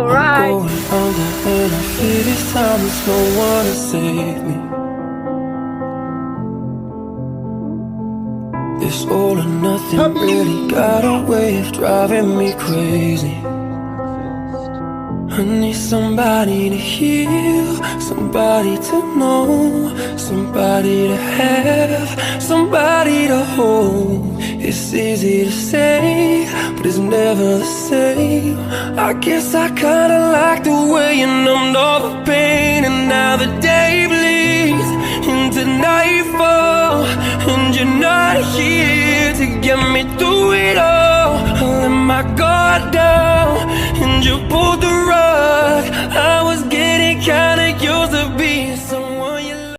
Alright. I'm going under and I fear this time there's no one to save me. This all or nothing really got a way of driving me crazy. I need somebody to heal, somebody to know, somebody to have, somebody to hold. It's easy to say, but it's never the same. I guess I kinda like the way you numbed all the pain. And now the day bleeds into nightfall, and you're not here to get me through it all. I let my guard down, and you pulled the